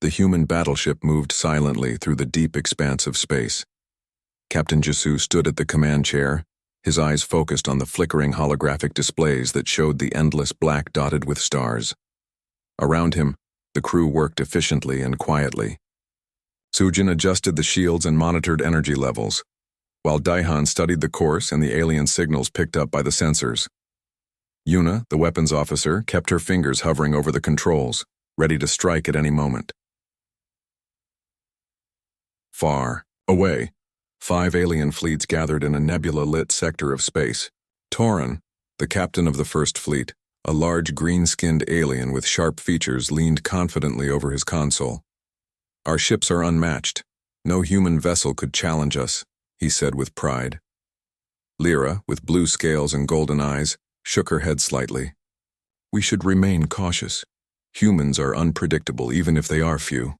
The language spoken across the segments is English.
The human battleship moved silently through the deep expanse of space. Captain Jisoo stood at the command chair, his eyes focused on the flickering holographic displays that showed the endless black dotted with stars. Around him, the crew worked efficiently and quietly. Sujin adjusted the shields and monitored energy levels, while Daihan studied the course and the alien signals picked up by the sensors. Yuna, the weapons officer, kept her fingers hovering over the controls, ready to strike at any moment. Far away, 5 alien fleets gathered in a nebula-lit sector of space. Torin, the captain of the First Fleet, a large green-skinned alien with sharp features, leaned confidently over his console. "Our ships are unmatched. No human vessel could challenge us," he said with pride. Lyra, with blue scales and golden eyes, shook her head slightly. "We should remain cautious. Humans are unpredictable even if they are few."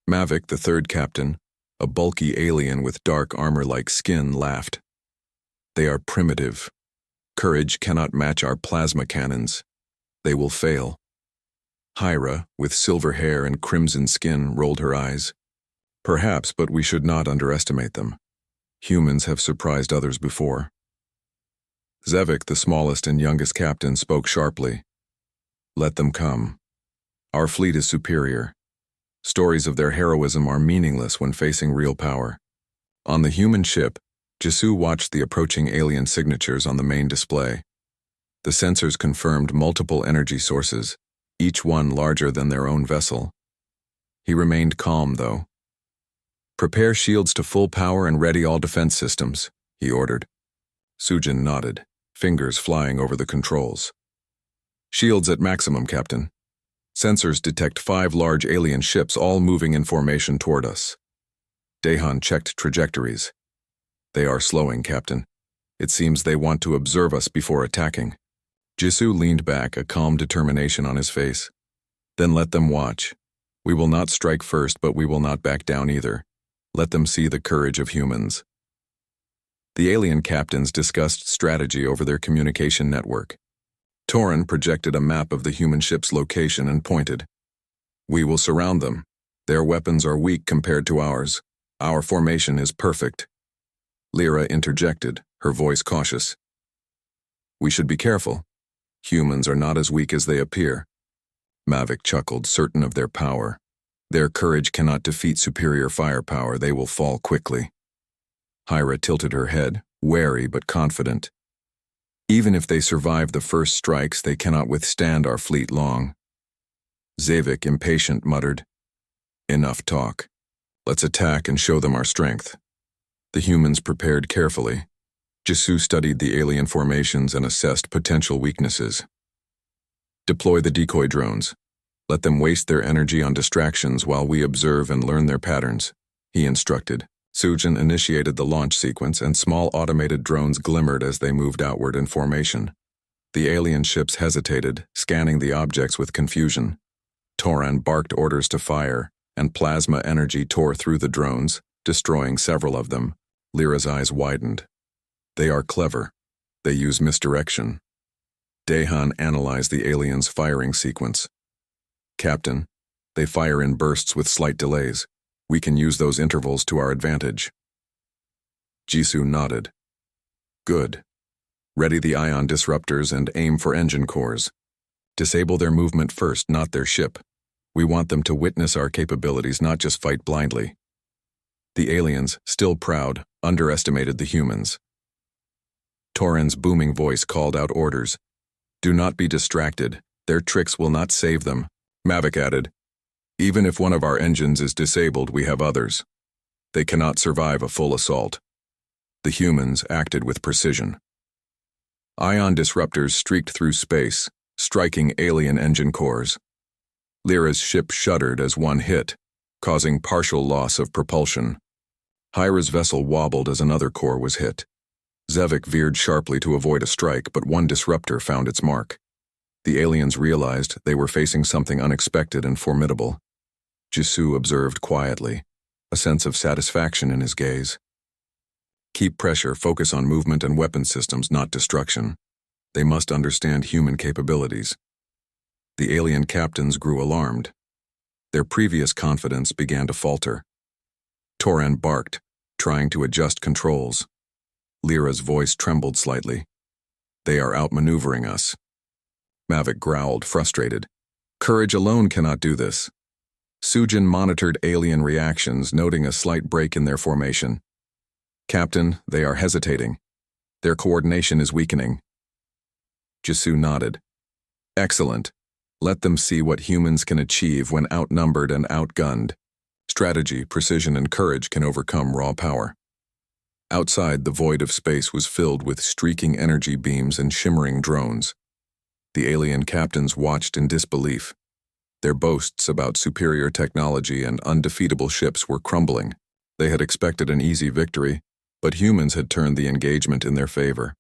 Mavic, the third captain, a bulky alien with dark armor-like skin, laughed. "They are primitive. Courage cannot match our plasma cannons. They will fail." Hyra, with silver hair and crimson skin, rolled her eyes. "Perhaps, but we should not underestimate them. Humans have surprised others before." Zevik, the smallest and youngest captain, spoke sharply. "Let them come. Our fleet is superior. Stories of their heroism are meaningless when facing real power." On the human ship, Jisoo watched the approaching alien signatures on the main display. The sensors confirmed multiple energy sources, each one larger than their own vessel. He remained calm, though. "Prepare shields to full power and ready all defense systems," he ordered. Sujin nodded, fingers flying over the controls. "Shields at maximum, Captain. Sensors detect 5 large alien ships all moving in formation toward us." Daihan checked trajectories. "They are slowing, Captain. It seems they want to observe us before attacking." Jisoo leaned back, a calm determination on his face. "Then let them watch. We will not strike first, but we will not back down either. Let them see the courage of humans." The alien captains discussed strategy over their communication network. Torin projected a map of the human ship's location and pointed. "We will surround them. Their weapons are weak compared to ours. Our formation is perfect." Lyra interjected, her voice cautious. "We should be careful. Humans are not as weak as they appear." Mavic chuckled, certain of their power. "Their courage cannot defeat superior firepower. They will fall quickly." Hyra tilted her head, wary but confident. "Even if they survive the first strikes, they cannot withstand our fleet long." Zavik, impatient, muttered, "Enough talk. Let's attack and show them our strength." The humans prepared carefully. Jisoo studied the alien formations and assessed potential weaknesses. "Deploy the decoy drones. Let them waste their energy on distractions while we observe and learn their patterns," he instructed. Sujin initiated the launch sequence, and small automated drones glimmered as they moved outward in formation. The alien ships hesitated, scanning the objects with confusion. Toran barked orders to fire, and plasma energy tore through the drones, destroying several of them. Lyra's eyes widened. "They are clever. They use misdirection." Daihan analyzed the aliens' firing sequence. "Captain, they fire in bursts with slight delays. We can use those intervals to our advantage." Jisoo nodded. "Good. Ready the ion disruptors and aim for engine cores. Disable their movement first, not their ship. We want them to witness our capabilities, not just fight blindly." The aliens, still proud, underestimated the humans. Torin's booming voice called out orders. "Do not be distracted. Their tricks will not save them." Mavic added, "Even if one of our engines is disabled, we have others. They cannot survive a full assault." The humans acted with precision. Ion disruptors streaked through space, striking alien engine cores. Lyra's ship shuddered as one hit, causing partial loss of propulsion. Hyra's vessel wobbled as another core was hit. Zevik veered sharply to avoid a strike, but one disruptor found its mark. The aliens realized they were facing something unexpected and formidable. Jisoo observed quietly, a sense of satisfaction in his gaze. "Keep pressure, focus on movement and weapon systems, not destruction. They must understand human capabilities." The alien captains grew alarmed. Their previous confidence began to falter. Toran barked, trying to adjust controls. Lyra's voice trembled slightly. They are outmaneuvering us. Mavic growled, frustrated. Courage alone cannot do this. Sujin monitored alien reactions, noting a slight break in their formation. Captain, they are hesitating. Their coordination is weakening. Jisoo nodded. Excellent. Let them see what humans can achieve when outnumbered and outgunned. Strategy, precision, and courage can overcome raw power. Outside, the void of space was filled with streaking energy beams and shimmering drones. The alien captains watched in disbelief. Their boasts about superior technology and undefeatable ships were crumbling. They had expected an easy victory, but humans had turned the engagement in their favor.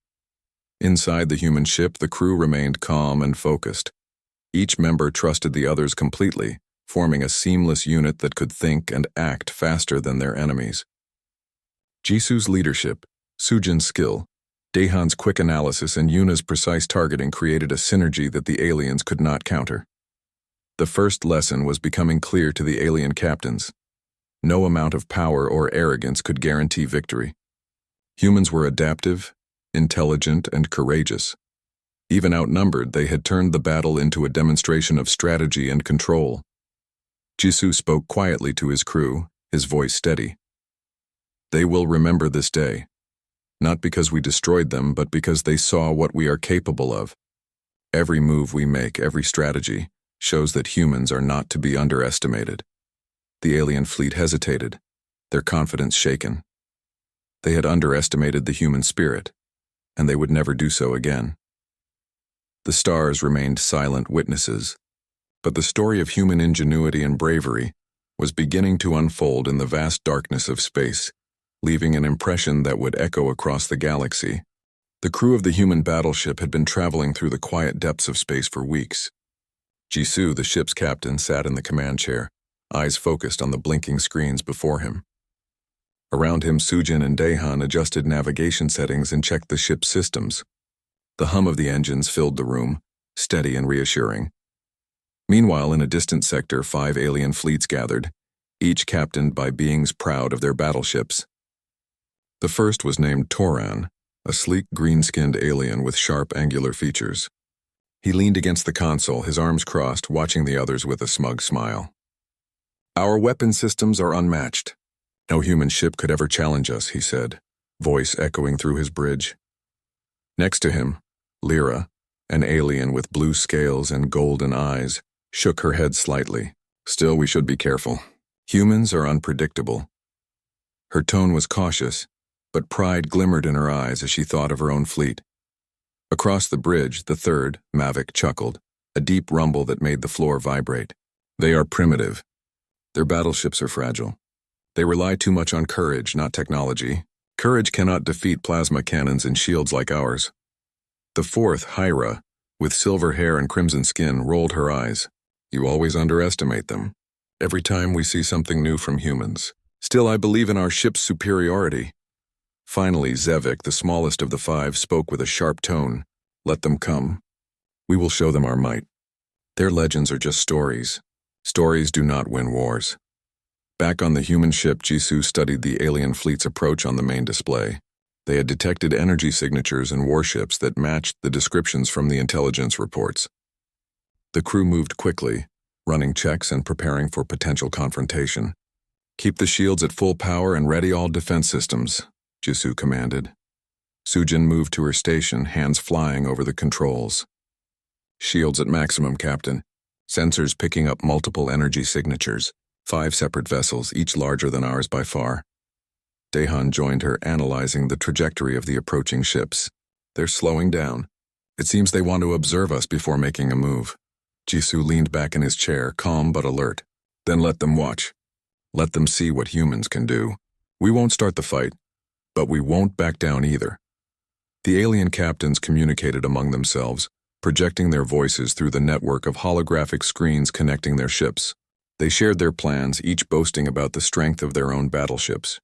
Inside the human ship, the crew remained calm and focused. Each member trusted the others completely, forming a seamless unit that could think and act faster than their enemies. Jisoo's leadership, Sujin's skill, Daehan's quick analysis, and Yuna's precise targeting created a synergy that the aliens could not counter. The first lesson was becoming clear to the alien captains. No amount of power or arrogance could guarantee victory. Humans were adaptive, intelligent, and courageous. Even outnumbered, they had turned the battle into a demonstration of strategy and control. Jisoo spoke quietly to his crew, his voice steady. They will remember this day, not because we destroyed them, but because they saw what we are capable of. Every move we make, every strategy, shows that humans are not to be underestimated. The alien fleet hesitated, their confidence shaken. They had underestimated the human spirit, and they would never do so again. The stars remained silent witnesses, but the story of human ingenuity and bravery was beginning to unfold in the vast darkness of space, leaving an impression that would echo across the galaxy. The crew of the human battleship had been traveling through the quiet depths of space for weeks. Jisoo, the ship's captain, sat in the command chair, eyes focused on the blinking screens before him. Around him, Sujin and Daehan adjusted navigation settings and checked the ship's systems. The hum of the engines filled the room, steady and reassuring. Meanwhile, in a distant sector, 5 alien fleets gathered, each captained by beings proud of their battleships. The first was named Toran, a sleek green-skinned alien with sharp angular features. He leaned against the console, his arms crossed, watching the others with a smug smile. Our weapon systems are unmatched. No human ship could ever challenge us, he said, voice echoing through his bridge. Next to him, Lyra, an alien with blue scales and golden eyes, shook her head slightly. Still, we should be careful. Humans are unpredictable. Her tone was cautious, but pride glimmered in her eyes as she thought of her own fleet. Across the bridge, the third, Mavic, chuckled, a deep rumble that made the floor vibrate. They are primitive. Their battleships are fragile. They rely too much on courage, not technology. Courage cannot defeat plasma cannons and shields like ours. The fourth, Hyra, with silver hair and crimson skin, rolled her eyes. You always underestimate them. Every time we see something new from humans. Still, I believe in our ship's superiority. Finally, Zevik, the smallest of the 5, spoke with a sharp tone. Let them come. We will show them our might. Their legends are just stories. Stories do not win wars. Back on the human ship, Jisoo studied the alien fleet's approach on the main display. They had detected energy signatures and warships that matched the descriptions from the intelligence reports. The crew moved quickly, running checks and preparing for potential confrontation. Keep the shields at full power and ready all defense systems, Jisoo commanded. Sujin moved to her station, hands flying over the controls. Shields at maximum, Captain. Sensors picking up multiple energy signatures. 5 separate vessels, each larger than ours by far. Daehan joined her, analyzing the trajectory of the approaching ships. They're slowing down. It seems they want to observe us before making a move. Jisoo leaned back in his chair, calm but alert. Then let them watch. Let them see what humans can do. We won't start the fight, but we won't back down either. The alien captains communicated among themselves, projecting their voices through the network of holographic screens connecting their ships. They shared their plans, each boasting about the strength of their own battleships.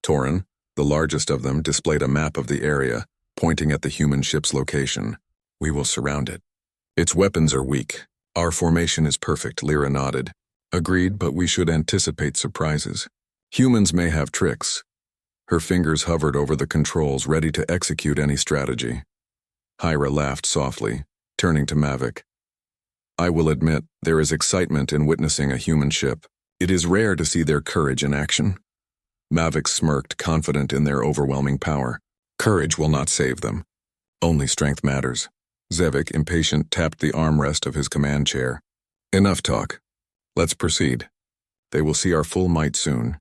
Toran, the largest of them, displayed a map of the area, pointing at the human ship's location. We will surround it. Its weapons are weak. Our formation is perfect, Lyra nodded. Agreed, but we should anticipate surprises. Humans may have tricks. Her fingers hovered over the controls, ready to execute any strategy. Hyra laughed softly, turning to Mavic. I will admit, there is excitement in witnessing a human ship. It is rare to see their courage in action. Mavic smirked, confident in their overwhelming power. Courage will not save them. Only strength matters. Zevik, impatient, tapped the armrest of his command chair. Enough talk. Let's proceed. They will see our full might soon.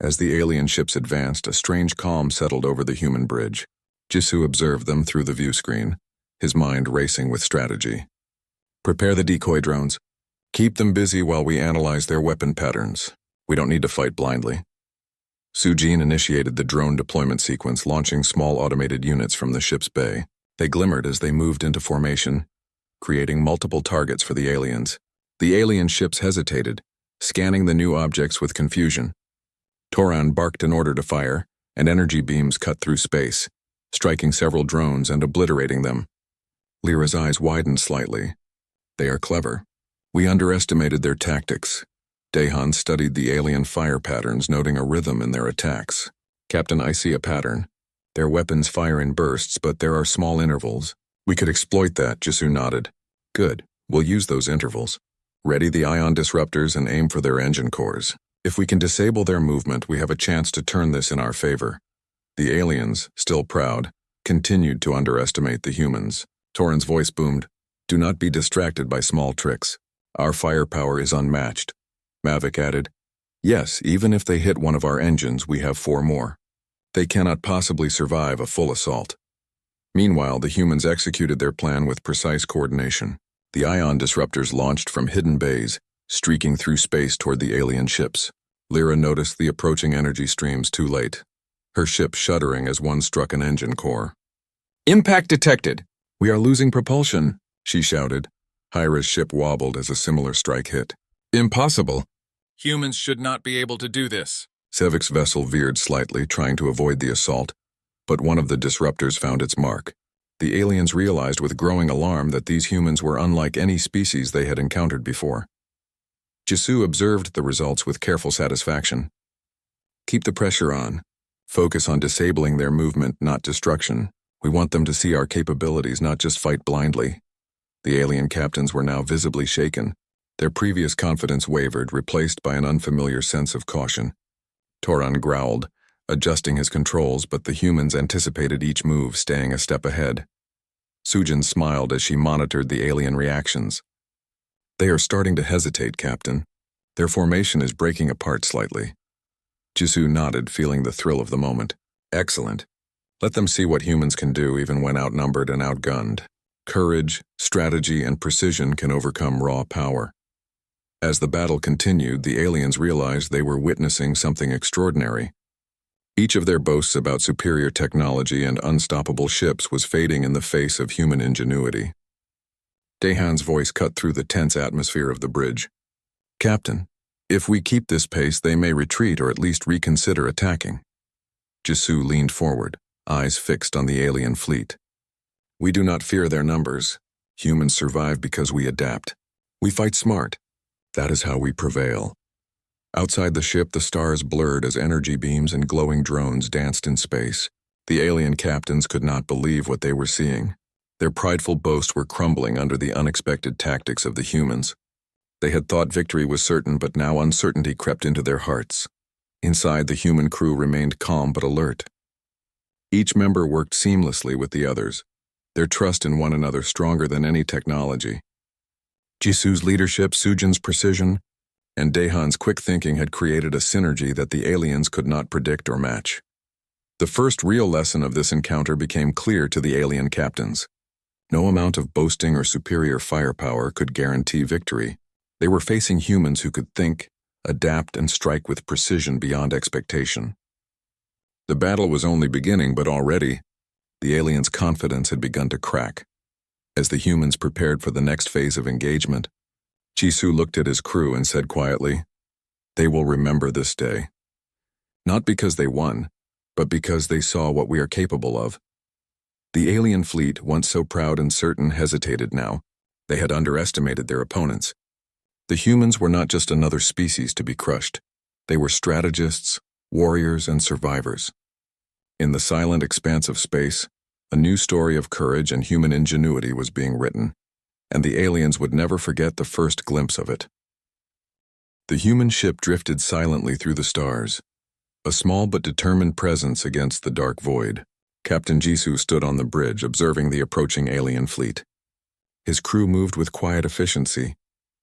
As the alien ships advanced, a strange calm settled over the human bridge. Jisoo observed them through the view screen, his mind racing with strategy. Prepare the decoy drones. Keep them busy while we analyze their weapon patterns. We don't need to fight blindly. Sujin initiated the drone deployment sequence, launching small automated units from the ship's bay. They glimmered as they moved into formation, creating multiple targets for the aliens. The alien ships hesitated, scanning the new objects with confusion. Toran barked an order to fire, and energy beams cut through space, striking several drones and obliterating them. Lyra's eyes widened slightly. They are clever. We underestimated their tactics. Dahan studied the alien fire patterns, noting a rhythm in their attacks. Captain, I see a pattern. Their weapons fire in bursts, but there are small intervals. We could exploit that, Jisoo nodded. Good, we'll use those intervals. Ready the ion disruptors and aim for their engine cores. If we can disable their movement, we have a chance to turn this in our favor. The aliens, still proud, continued to underestimate the humans. Toran's voice boomed. Do not be distracted by small tricks. Our firepower is unmatched. Mavic added, yes, even if they hit one of our engines, we have 4 more. They cannot possibly survive a full assault. Meanwhile, the humans executed their plan with precise coordination. The ion disruptors launched from hidden bays, streaking through space toward the alien ships. Lyra noticed the approaching energy streams too late, her ship shuddering as one struck an engine core. Impact detected! We are losing propulsion, she shouted. Hyra's ship wobbled as a similar strike hit. Impossible! Humans should not be able to do this. Sevik's vessel veered slightly, trying to avoid the assault, but one of the disruptors found its mark. The aliens realized with growing alarm that these humans were unlike any species they had encountered before. Jisoo observed the results with careful satisfaction. Keep the pressure on. Focus on disabling their movement, not destruction. We want them to see our capabilities, not just fight blindly. The alien captains were now visibly shaken. Their previous confidence wavered, replaced by an unfamiliar sense of caution. Toran growled, adjusting his controls, but the humans anticipated each move, staying a step ahead. Sujin smiled as she monitored the alien reactions. They are starting to hesitate, Captain. Their formation is breaking apart slightly. Jisoo nodded, feeling the thrill of the moment. Excellent. Let them see what humans can do even when outnumbered and outgunned. Courage, strategy, and precision can overcome raw power. As the battle continued, the aliens realized they were witnessing something extraordinary. Each of their boasts about superior technology and unstoppable ships was fading in the face of human ingenuity. Dahan's voice cut through the tense atmosphere of the bridge. Captain, if we keep this pace, they may retreat or at least reconsider attacking. Jisoo leaned forward, eyes fixed on the alien fleet. We do not fear their numbers. Humans survive because we adapt. We fight smart. That is how we prevail. Outside the ship, the stars blurred as energy beams and glowing drones danced in space. The alien captains could not believe what they were seeing. Their prideful boasts were crumbling under the unexpected tactics of the humans. They had thought victory was certain, but now uncertainty crept into their hearts. Inside, the human crew remained calm but alert. Each member worked seamlessly with the others, their trust in one another stronger than any technology. Jisoo's leadership, Sujin's precision, and Dahan's quick thinking had created a synergy that the aliens could not predict or match. The first real lesson of this encounter became clear to the alien captains. No amount of boasting or superior firepower could guarantee victory. They were facing humans who could think, adapt, and strike with precision beyond expectation. The battle was only beginning, but already, the aliens' confidence had begun to crack. As the humans prepared for the next phase of engagement, Jisoo looked at his crew and said quietly, "They will remember this day. Not because they won, but because they saw what we are capable of." The alien fleet, once so proud and certain, hesitated now. They had underestimated their opponents. The humans were not just another species to be crushed. They were strategists, warriors, and survivors. In the silent expanse of space, a new story of courage and human ingenuity was being written, and the aliens would never forget the first glimpse of it. The human ship drifted silently through the stars, a small but determined presence against the dark void. Captain Jisoo stood on the bridge, observing the approaching alien fleet. His crew moved with quiet efficiency,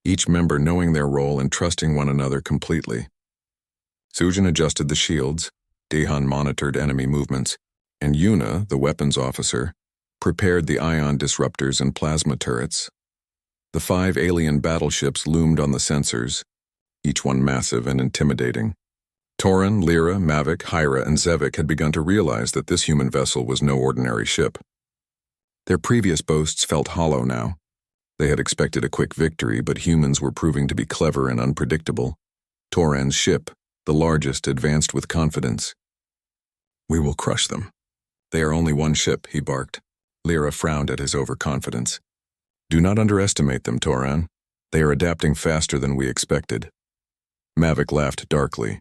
each member knowing their role and trusting one another completely. Sujin adjusted the shields, Daehan monitored enemy movements, and Yuna, the weapons officer, prepared the ion disruptors and plasma turrets. The 5 alien battleships loomed on the sensors, each one massive and intimidating. Torin, Lyra, Mavic, Hyra, and Zevik had begun to realize that this human vessel was no ordinary ship. Their previous boasts felt hollow now. They had expected a quick victory, but humans were proving to be clever and unpredictable. Toran's ship, the largest, advanced with confidence. "We will crush them. They are only one ship," he barked. Lyra frowned at his overconfidence. "Do not underestimate them, Toran. They are adapting faster than we expected." Mavic laughed darkly.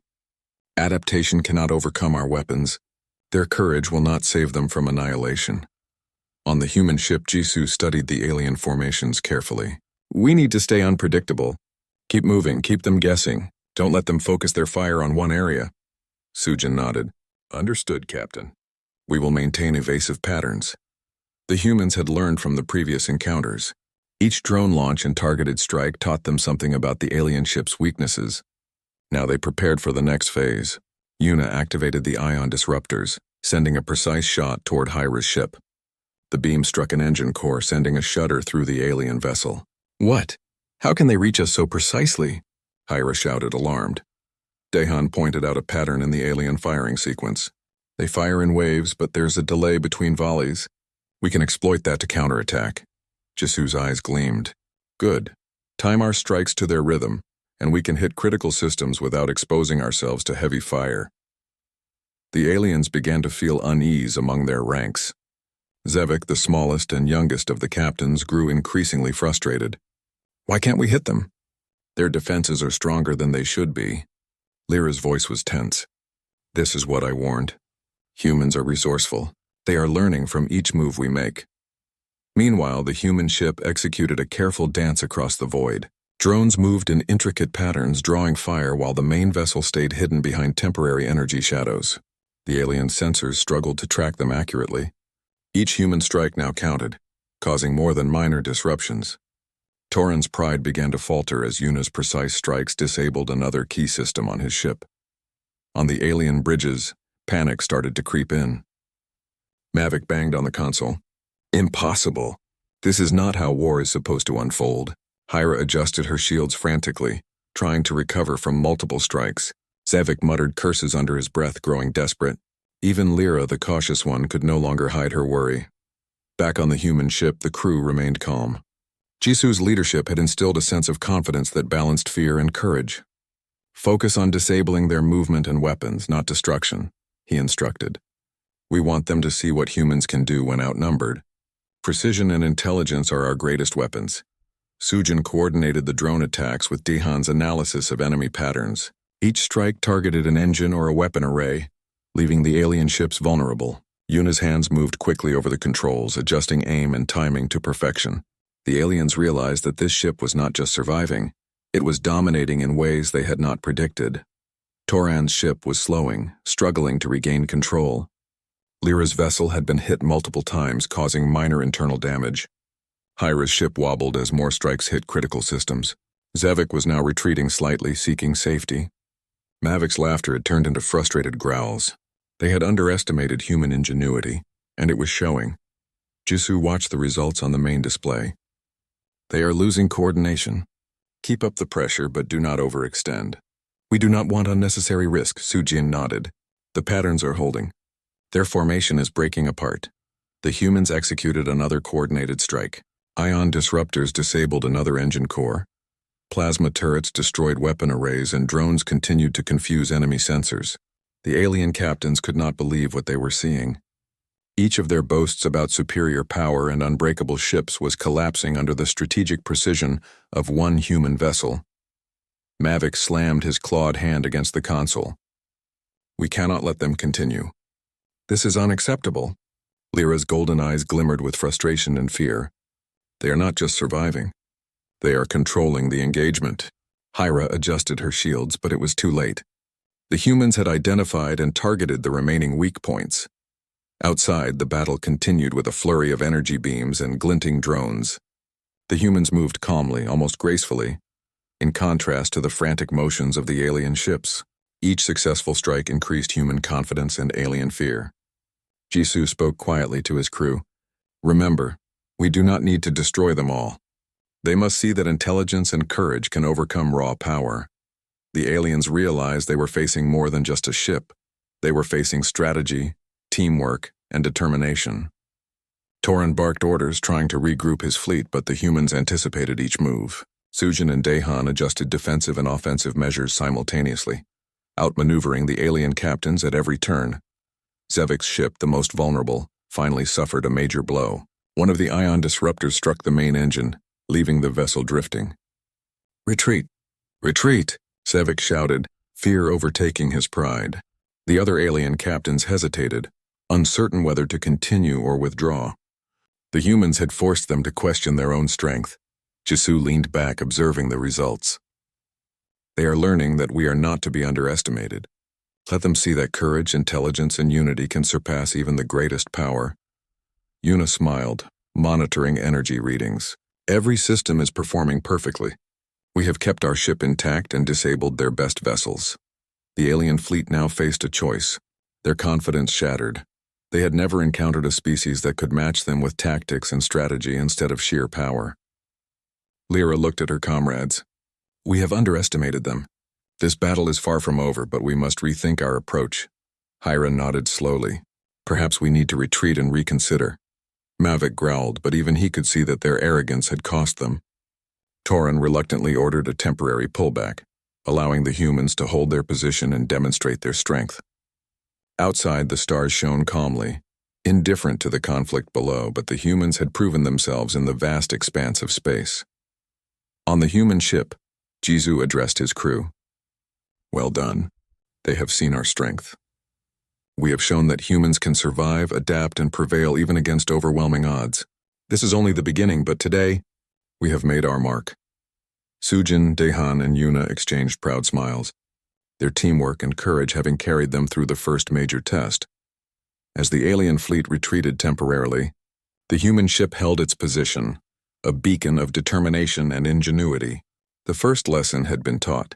"Adaptation cannot overcome our weapons. Their courage will not save them from annihilation." On the human ship, Jisoo studied the alien formations carefully. "We need to stay unpredictable. Keep moving, keep them guessing. Don't let them focus their fire on one area." Sujin nodded. "Understood, Captain. We will maintain evasive patterns." The humans had learned from the previous encounters. Each drone launch and targeted strike taught them something about the alien ship's weaknesses. Now they prepared for the next phase. Yuna activated the ion disruptors, sending a precise shot toward Hyra's ship. The beam struck an engine core, sending a shudder through the alien vessel. "What? How can they reach us so precisely?" Hyra shouted, alarmed. Daehan pointed out a pattern in the alien firing sequence. "They fire in waves, but there's a delay between volleys. We can exploit that to counterattack." Jisoo's eyes gleamed. "Good. Time our strikes to their rhythm, and we can hit critical systems without exposing ourselves to heavy fire." The aliens began to feel unease among their ranks. Zevik, the smallest and youngest of the captains, grew increasingly frustrated. "Why can't we hit them? Their defenses are stronger than they should be." Lyra's voice was tense. "This is what I warned. Humans are resourceful. They are learning from each move we make." Meanwhile, the human ship executed a careful dance across the void. Drones moved in intricate patterns, drawing fire while the main vessel stayed hidden behind temporary energy shadows. The alien sensors struggled to track them accurately. Each human strike now counted, causing more than minor disruptions. Torin's pride began to falter as Yuna's precise strikes disabled another key system on his ship. On the alien bridges, panic started to creep in. Mavic banged on the console. "Impossible. This is not how war is supposed to unfold." Hyra adjusted her shields frantically, trying to recover from multiple strikes. Zevik muttered curses under his breath, growing desperate. Even Lyra, the cautious one, could no longer hide her worry. Back on the human ship, the crew remained calm. Jisoo's leadership had instilled a sense of confidence that balanced fear and courage. "Focus on disabling their movement and weapons, not destruction," he instructed. "We want them to see what humans can do when outnumbered. Precision and intelligence are our greatest weapons." Sujin coordinated the drone attacks with Daehan's analysis of enemy patterns. Each strike targeted an engine or a weapon array, leaving the alien ships vulnerable. Yuna's hands moved quickly over the controls, adjusting aim and timing to perfection. The aliens realized that this ship was not just surviving, it was dominating in ways they had not predicted. Toran's ship was slowing, struggling to regain control. Lyra's vessel had been hit multiple times, causing minor internal damage. Hyra's ship wobbled as more strikes hit critical systems. Zevik was now retreating slightly, seeking safety. Mavic's laughter had turned into frustrated growls. They had underestimated human ingenuity, and it was showing. Jisoo watched the results on the main display. "They are losing coordination. Keep up the pressure, but do not overextend." "We do not want unnecessary risk," Sujin nodded. "The patterns are holding. Their formation is breaking apart." The humans executed another coordinated strike. Ion disruptors disabled another engine core. Plasma turrets destroyed weapon arrays, and drones continued to confuse enemy sensors. The alien captains could not believe what they were seeing. Each of their boasts about superior power and unbreakable ships was collapsing under the strategic precision of one human vessel. Mavic slammed his clawed hand against the console. We cannot let them continue. This is unacceptable. Lyra's golden eyes glimmered with frustration and fear. They are not just surviving. They are controlling the engagement. Hyra adjusted her shields, but it was too late. The humans had identified and targeted the remaining weak points. Outside, the battle continued with a flurry of energy beams and glinting drones. The humans moved calmly, almost gracefully, in contrast to the frantic motions of the alien ships. Each successful strike increased human confidence and alien fear. Jisoo spoke quietly to his crew. Remember, we do not need to destroy them all. They must see that intelligence and courage can overcome raw power. The aliens realized they were facing more than just a ship. They were facing strategy, teamwork, and determination. Torin barked orders, trying to regroup his fleet, but the humans anticipated each move. Sujin and Daehan adjusted defensive and offensive measures simultaneously, outmaneuvering the alien captains at every turn. Zevik's ship, the most vulnerable, finally suffered a major blow. One of the ion disruptors struck the main engine, leaving the vessel drifting. "Retreat! Retreat!" Zevik shouted, fear overtaking his pride. The other alien captains hesitated, uncertain whether to continue or withdraw. The humans had forced them to question their own strength. Jisoo leaned back, observing the results. They are learning that we are not to be underestimated. Let them see that courage, intelligence, and unity can surpass even the greatest power. Yuna smiled, monitoring energy readings. Every system is performing perfectly. We have kept our ship intact and disabled their best vessels. The alien fleet now faced a choice. Their confidence shattered. They had never encountered a species that could match them with tactics and strategy instead of sheer power. Lyra looked at her comrades. We have underestimated them. This battle is far from over, but we must rethink our approach. Hyra nodded slowly. Perhaps we need to retreat and reconsider. Mavic growled, but even he could see that their arrogance had cost them. Torin reluctantly ordered a temporary pullback, allowing the humans to hold their position and demonstrate their strength. Outside, the stars shone calmly, indifferent to the conflict below, but the humans had proven themselves in the vast expanse of space. On the human ship, Jisoo addressed his crew. Well done. They have seen our strength. We have shown that humans can survive, adapt, and prevail even against overwhelming odds. This is only the beginning, but today, we have made our mark. Sujin, Daehan, and Yuna exchanged proud smiles, their teamwork and courage having carried them through the first major test. As the alien fleet retreated temporarily, the human ship held its position, a beacon of determination and ingenuity. The first lesson had been taught.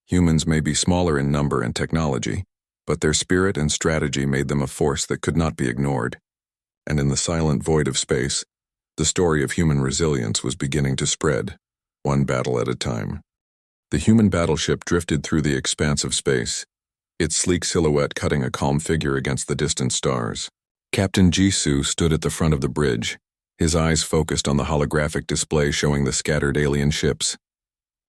Humans may be smaller in number and technology, but their spirit and strategy made them a force that could not be ignored. And in the silent void of space, the story of human resilience was beginning to spread, one battle at a time. The human battleship drifted through the expanse of space, its sleek silhouette cutting a calm figure against the distant stars. Captain Jisoo stood at the front of the bridge, his eyes focused on the holographic display showing the scattered alien ships.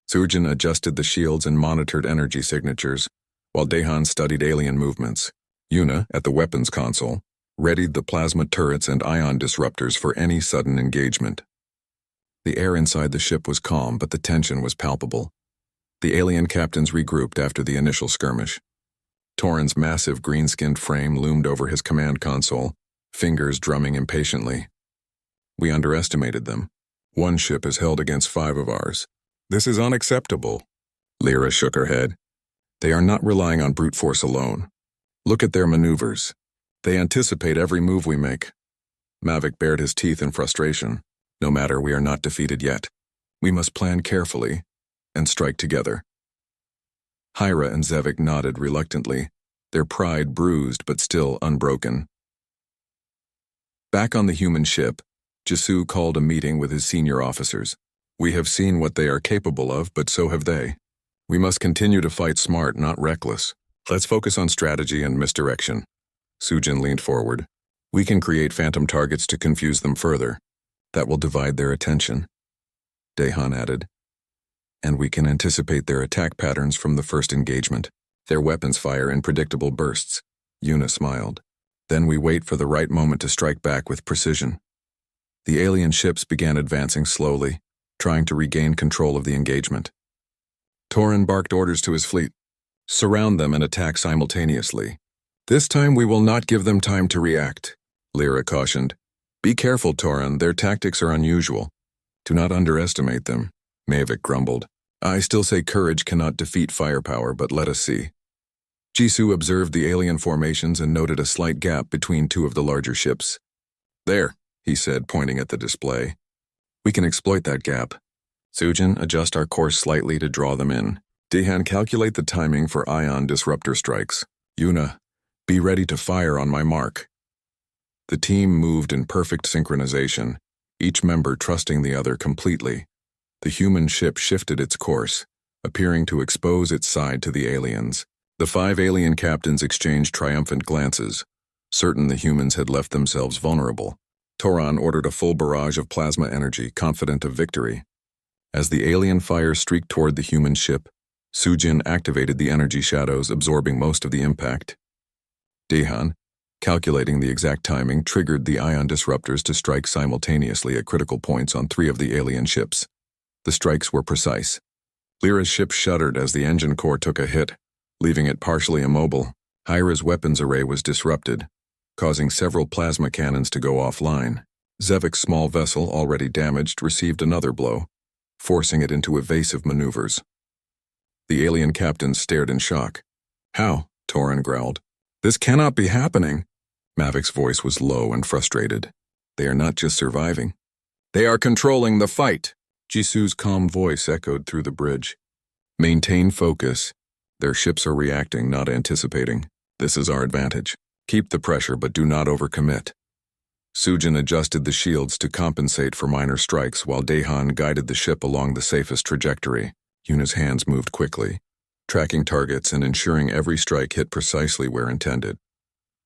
Sujin adjusted the shields and monitored energy signatures, while Daehan studied alien movements. Yuna, at the weapons console, readied the plasma turrets and ion disruptors for any sudden engagement. The air inside the ship was calm, but the tension was palpable. The alien captains regrouped after the initial skirmish. Torin's massive green-skinned frame loomed over his command console, fingers drumming impatiently. We underestimated them. One ship is held against 5 of ours. This is unacceptable. Lyra shook her head. They are not relying on brute force alone. Look at their maneuvers. They anticipate every move we make. Mavic bared his teeth in frustration. No matter, we are not defeated yet. We must plan carefully and strike together. Hyra and Zevik nodded reluctantly, their pride bruised but still unbroken. Back on the human ship, Jisoo called a meeting with his senior officers. We have seen what they are capable of, but so have they. We must continue to fight smart, not reckless. Let's focus on strategy and misdirection. Sujin leaned forward. We can create phantom targets to confuse them further. That will divide their attention. Daehan added. And we can anticipate their attack patterns from the first engagement. Their weapons fire in predictable bursts. Yuna smiled. Then we wait for the right moment to strike back with precision. The alien ships began advancing slowly, trying to regain control of the engagement. Torin barked orders to his fleet. Surround them and attack simultaneously. This time we will not give them time to react, Lyra cautioned. Be careful, Torin, their tactics are unusual. Do not underestimate them, Mavic grumbled. I still say courage cannot defeat firepower, but let us see. Jisoo observed the alien formations and noted a slight gap between two of the larger ships. There, he said, pointing at the display. We can exploit that gap. Sujin, adjust our course slightly to draw them in. Dehan, calculate the timing for ion disruptor strikes. Yuna, be ready to fire on my mark. The team moved in perfect synchronization, each member trusting the other completely. The human ship shifted its course, appearing to expose its side to the aliens. The 5 alien captains exchanged triumphant glances, certain the humans had left themselves vulnerable. Toran ordered a full barrage of plasma energy, confident of victory. As the alien fire streaked toward the human ship, Sujin activated the energy shadows, absorbing most of the impact. Dehan, calculating the exact timing, triggered the ion disruptors to strike simultaneously at critical points on 3 of the alien ships. The strikes were precise. Lyra's ship shuddered as the engine core took a hit, leaving it partially immobile. Hyra's weapons array was disrupted, causing several plasma cannons to go offline. Zevik's small vessel, already damaged, received another blow, forcing it into evasive maneuvers. The alien captains stared in shock. How? Torin growled. This cannot be happening. Mavik's voice was low and frustrated. They are not just surviving. They are controlling the fight. Jisoo's calm voice echoed through the bridge. Maintain focus. Their ships are reacting, not anticipating. This is our advantage. Keep the pressure, but do not overcommit. Sujin adjusted the shields to compensate for minor strikes while Dehan guided the ship along the safest trajectory. Yuna's hands moved quickly, tracking targets and ensuring every strike hit precisely where intended.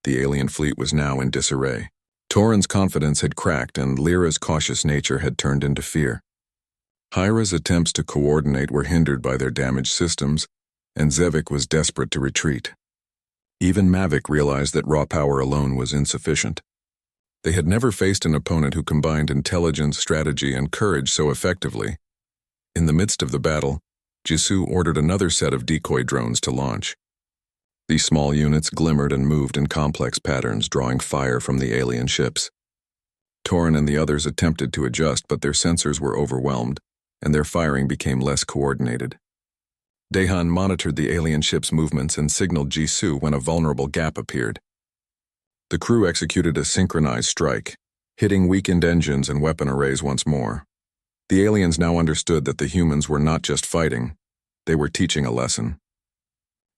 The alien fleet was now in disarray. Torin's confidence had cracked and Lyra's cautious nature had turned into fear. Hyra's attempts to coordinate were hindered by their damaged systems, and Zevik was desperate to retreat. Even Mavic realized that raw power alone was insufficient. They had never faced an opponent who combined intelligence, strategy, and courage so effectively. In the midst of the battle, Jisoo ordered another set of decoy drones to launch. These small units glimmered and moved in complex patterns, drawing fire from the alien ships. Torin and the others attempted to adjust, but their sensors were overwhelmed, and their firing became less coordinated. Dehan monitored the alien ship's movements and signaled Jisoo when a vulnerable gap appeared. The crew executed a synchronized strike, hitting weakened engines and weapon arrays once more. The aliens now understood that the humans were not just fighting, they were teaching a lesson.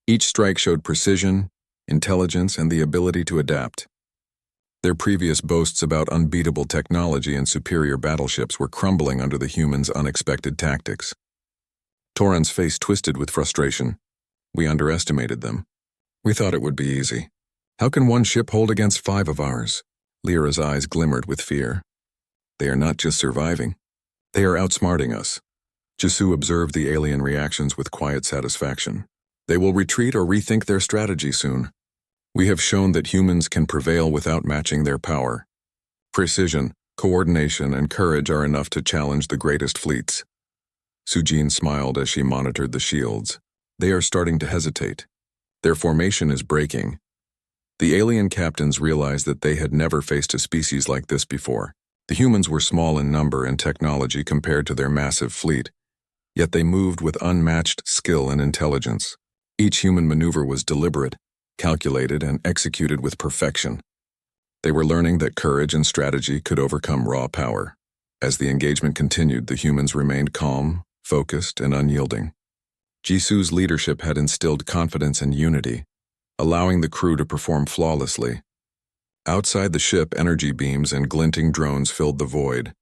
Each strike showed precision, intelligence, and the ability to adapt. Their previous boasts about unbeatable technology and superior battleships were crumbling under the humans' unexpected tactics. Toran's face twisted with frustration. We underestimated them. We thought it would be easy. How can one ship hold against 5 of ours? Lyra's eyes glimmered with fear. They are not just surviving. They are outsmarting us. Jisoo observed the alien reactions with quiet satisfaction. They will retreat or rethink their strategy soon. We have shown that humans can prevail without matching their power. Precision, coordination, and courage are enough to challenge the greatest fleets. Sujin smiled as she monitored the shields. They are starting to hesitate. Their formation is breaking. The alien captains realized that they had never faced a species like this before. The humans were small in number and technology compared to their massive fleet, yet they moved with unmatched skill and intelligence. Each human maneuver was deliberate, calculated, and executed with perfection. They were learning that courage and strategy could overcome raw power. As the engagement continued, the humans remained calm, focused, and unyielding. Jisoo's leadership had instilled confidence and unity, allowing the crew to perform flawlessly. Outside the ship, energy beams and glinting drones filled the void,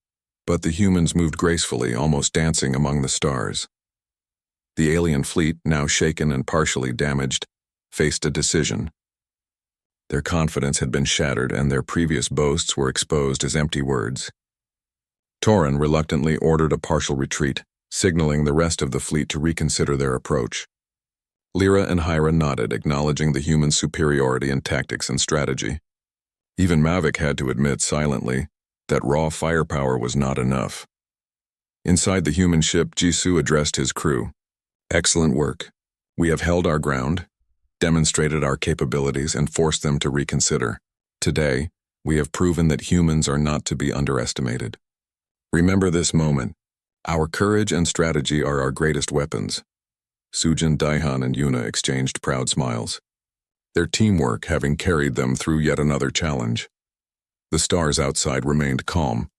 but the humans moved gracefully, almost dancing among the stars. The alien fleet, now shaken and partially damaged, faced a decision. Their confidence had been shattered and their previous boasts were exposed as empty words. Torin reluctantly ordered a partial retreat, signaling the rest of the fleet to reconsider their approach. Lyra and Hyra nodded, acknowledging the human superiority in tactics and strategy. Even Mavic had to admit silently that raw firepower was not enough. Inside the human ship, Jisoo addressed his crew. Excellent work. We have held our ground, demonstrated our capabilities, and forced them to reconsider. Today, we have proven that humans are not to be underestimated. Remember this moment. Our courage and strategy are our greatest weapons. Sujin, Daihan, and Yuna exchanged proud smiles, their teamwork having carried them through yet another challenge. The stars outside remained calm,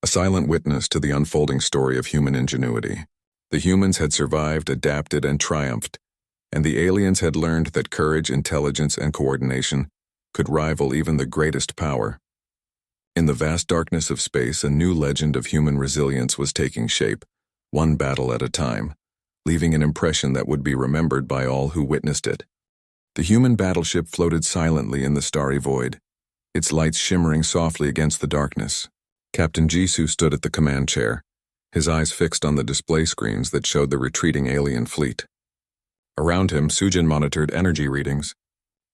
a silent witness to the unfolding story of human ingenuity. The humans had survived, adapted, and triumphed, and the aliens had learned that courage, intelligence, and coordination could rival even the greatest power. In the vast darkness of space, a new legend of human resilience was taking shape, one battle at a time, leaving an impression that would be remembered by all who witnessed it. The human battleship floated silently in the starry void, its lights shimmering softly against the darkness. Captain Jisoo stood at the command chair, his eyes fixed on the display screens that showed the retreating alien fleet. Around him, Sujin monitored energy readings.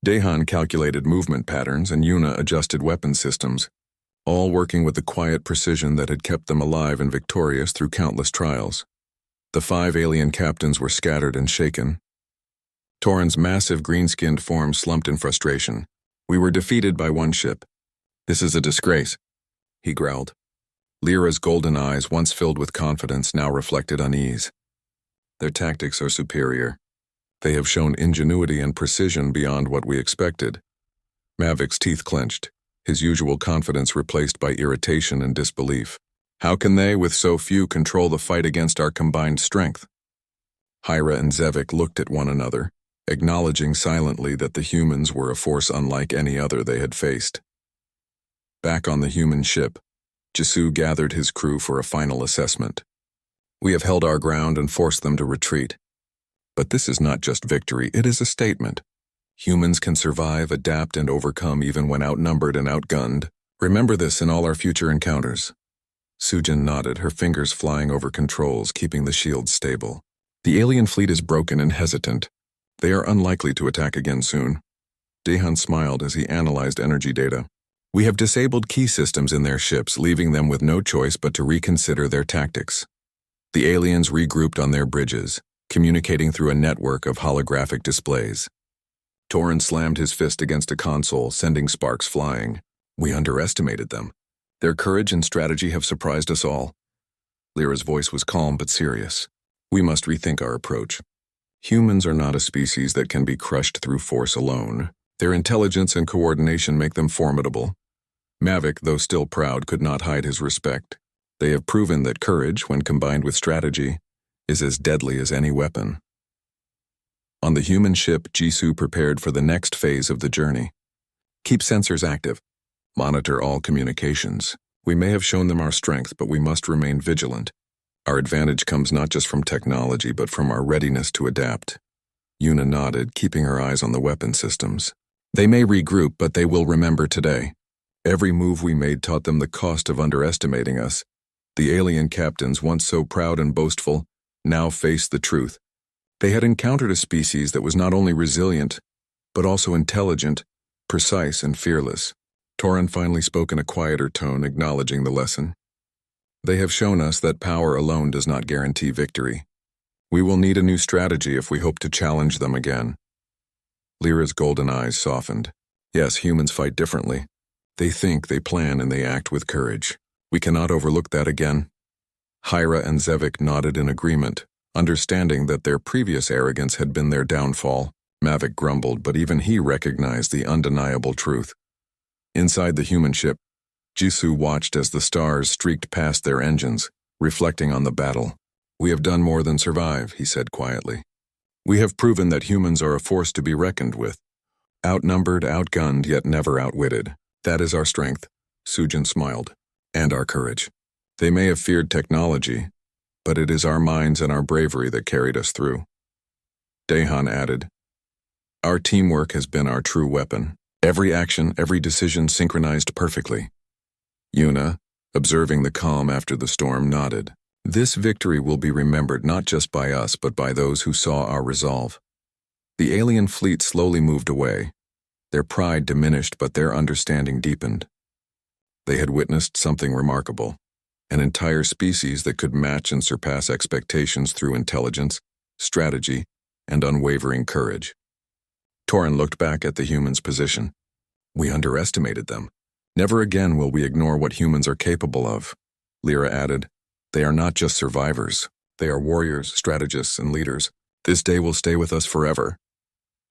Daehan calculated movement patterns, and Yuna adjusted weapon systems, all working with the quiet precision that had kept them alive and victorious through countless trials. The 5 alien captains were scattered and shaken. Torin's massive green-skinned form slumped in frustration. "We were defeated by one ship. This is a disgrace," he growled. Lyra's golden eyes, once filled with confidence, now reflected unease. "Their tactics are superior. They have shown ingenuity and precision beyond what we expected." Mavik's teeth clenched, his usual confidence replaced by irritation and disbelief. "How can they, with so few, control the fight against our combined strength?" Hyra and Zevik looked at one another, acknowledging silently that the humans were a force unlike any other they had faced. Back on the human ship, Jisoo gathered his crew for a final assessment. "We have held our ground and forced them to retreat. But this is not just victory, it is a statement. Humans can survive, adapt, and overcome even when outnumbered and outgunned. Remember this in all our future encounters." Sujin nodded, her fingers flying over controls, keeping the shields stable. "The alien fleet is broken and hesitant. They are unlikely to attack again soon." Daehan smiled as he analyzed energy data. "We have disabled key systems in their ships, leaving them with no choice but to reconsider their tactics." The aliens regrouped on their bridges, communicating through a network of holographic displays. Torin slammed his fist against a console, sending sparks flying. "We underestimated them. Their courage and strategy have surprised us all." Lyra's voice was calm but serious. "We must rethink our approach. Humans are not a species that can be crushed through force alone. Their intelligence and coordination make them formidable." Mavik, though still proud, could not hide his respect. They have proven that courage, when combined with strategy, is as deadly as any weapon. On the human ship, Jisoo prepared for the next phase of the journey. "Keep sensors active. Monitor all communications. We may have shown them our strength, but we must remain vigilant. Our advantage comes not just from technology, but from our readiness to adapt." Yuna nodded, keeping her eyes on the weapon systems. "They may regroup, but they will remember today. Every move we made taught them the cost of underestimating us. The alien captains, once so proud and boastful, now faced the truth. They had encountered a species that was not only resilient, but also intelligent, precise, and fearless." Torin finally spoke in a quieter tone, acknowledging the lesson. "They have shown us that power alone does not guarantee victory. We will need a new strategy if we hope to challenge them again." Lyra's golden eyes softened. "Yes, humans fight differently. They think, they plan, and they act with courage. We cannot overlook that again." Hyra and Zevik nodded in agreement, understanding that their previous arrogance had been their downfall. Mavik grumbled, but even he recognized the undeniable truth. Inside the human ship, Jisoo watched as the stars streaked past their engines, reflecting on the battle. "We have done more than survive," he said quietly. "We have proven that humans are a force to be reckoned with. Outnumbered, outgunned, yet never outwitted. That is our strength," Sujin smiled, "and our courage. They may have feared technology, but it is our minds and our bravery that carried us through." Daehan added, "Our teamwork has been our true weapon. Every action, every decision synchronized perfectly." Yuna, observing the calm after the storm, nodded. "This victory will be remembered not just by us, but by those who saw our resolve." The alien fleet slowly moved away. Their pride diminished, but their understanding deepened. They had witnessed something remarkable, an entire species that could match and surpass expectations through intelligence, strategy, and unwavering courage. Torin looked back at the humans' position. We underestimated them. Never again will we ignore what humans are capable of. Lyra added, they are not just survivors. They are warriors, strategists, and leaders. This day will stay with us forever.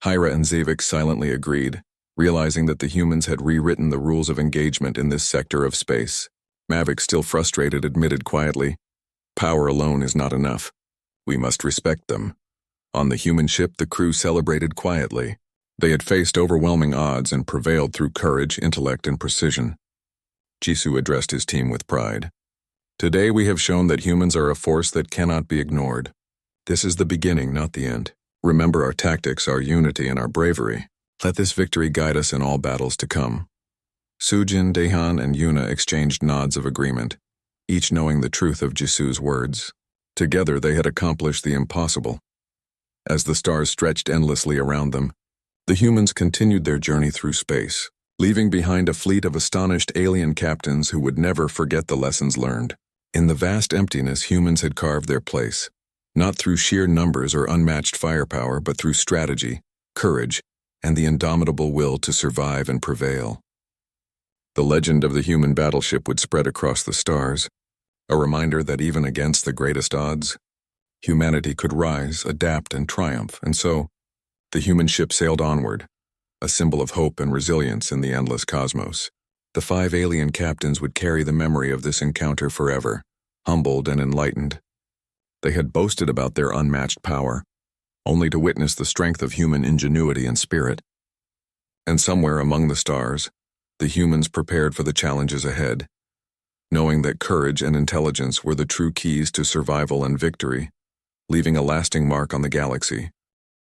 Hyra and Zavik silently agreed, realizing that the humans had rewritten the rules of engagement in this sector of space. Mavic, still frustrated, admitted quietly, power alone is not enough. We must respect them. On the human ship, the crew celebrated quietly. They had faced overwhelming odds and prevailed through courage, intellect, and precision. Jisoo addressed his team with pride. Today we have shown that humans are a force that cannot be ignored. This is the beginning, not the end. Remember our tactics, our unity, and our bravery. Let this victory guide us in all battles to come. Sujin, Daehan, and Yuna exchanged nods of agreement, each knowing the truth of Jisoo's words. Together they had accomplished the impossible. As the stars stretched endlessly around them, the humans continued their journey through space, leaving behind a fleet of astonished alien captains who would never forget the lessons learned. In the vast emptiness, humans had carved their place, not through sheer numbers or unmatched firepower, but through strategy, courage, and the indomitable will to survive and prevail. The legend of the human battleship would spread across the stars, a reminder that even against the greatest odds, humanity could rise, adapt, and triumph. And so, the human ship sailed onward, a symbol of hope and resilience in the endless cosmos. The 5 alien captains would carry the memory of this encounter forever, humbled and enlightened. They had boasted about their unmatched power, only to witness the strength of human ingenuity and spirit. And somewhere among the stars, the humans prepared for the challenges ahead, knowing that courage and intelligence were the true keys to survival and victory, leaving a lasting mark on the galaxy.